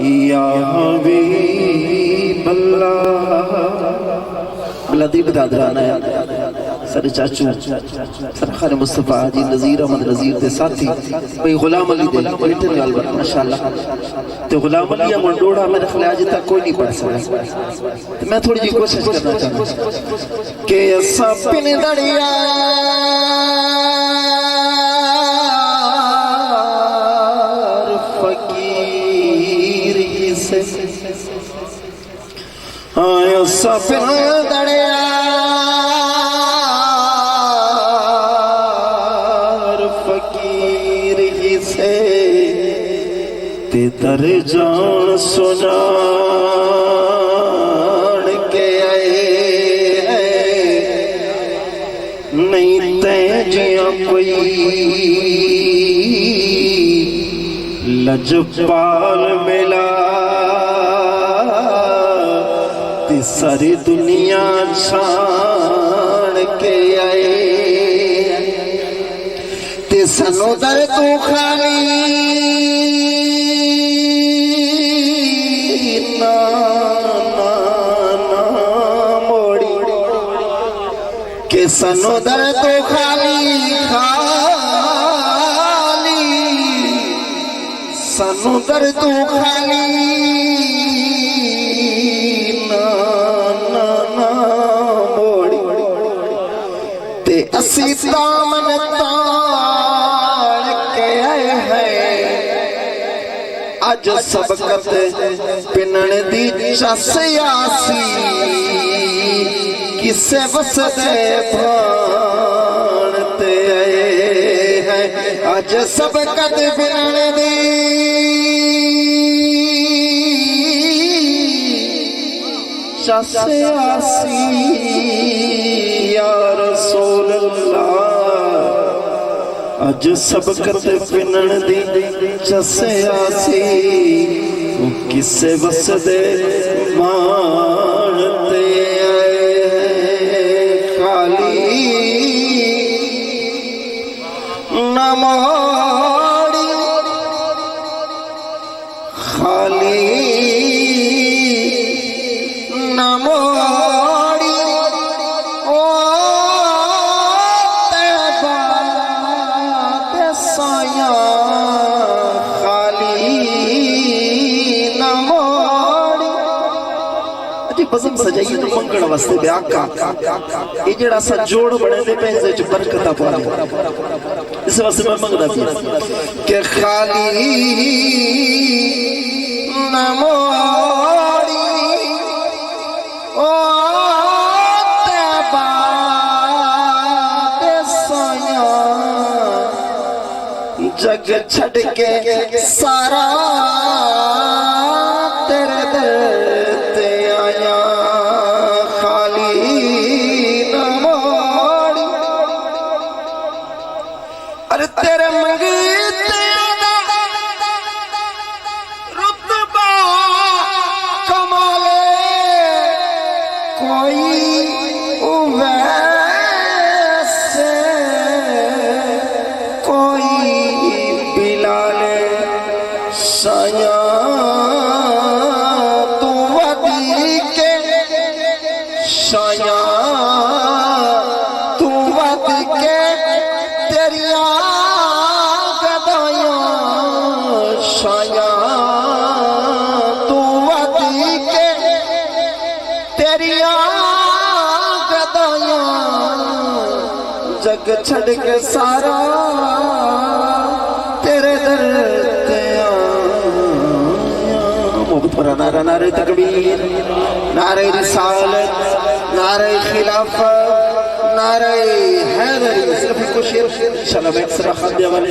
या हबीब अल्लाह लतीफ दादराना सर चाचू सरखान मुस्तफा जी नज़ीर अहमद नज़ीर दे साथी भाई गुलाम अली दे बैठे गाल बता माशाअल्लाह ते गुलाम अली मंडोड़ा मेरे ख्याल आज तक कोई नहीं पढ़ सका तो मैं थोड़ी जी कोशिश करना चाहता कि असा पिन दड़िया फकीर ही से आया सा पिन दड़िया ते दर जान सुजान के आए नहीं ते जिया कोई लजपाल मिला ते सारी दुनिया छान के आए ते सनो दर तू खाली के सनो दर तो खाली खाली सनो दर तो खाली ना ना ना मोड़ी ते असी दामन ताड़ के आए हैं अज सबकत पिनण दी चस आसी किसे वसदे भानते आए हैं अज सब कद बिनण दी चस आसी या रसूल अल्लाह अज सब कद बिनण दी चस आसी किसे वसदे भानते नमोड़ी खाली नमोड़ी ओ तैबा साया खाली नमोड़ी अजी बज़म सजाइए तो मंगण वास्ते ब्याह का ये जड़ा सा जोड़ बने दे पैसे च बरकत पा इस वास्ते मैं मंगदा पिया के खाली नमोड़ी ओ तैबा दे साया जग छड़ के सारा तेरे दर ते आया खाली नमोड़ी अरे तेरे मंगते रुतबा कमाले कोई वैसे कोई बिलाले साया तू वदी के साया तू वदी के तेरिया गदाया साया तू वदी के तेरिया गदाया जग छड़ के सारा तेरे दर ते मोहब्बत पर नारा नारे तकबीर नारे रिसालत नारे खिलाफत नारे हैदरी सिर्फ कुछ शेर इंशाल्लाह मैं सरा खादिया वाले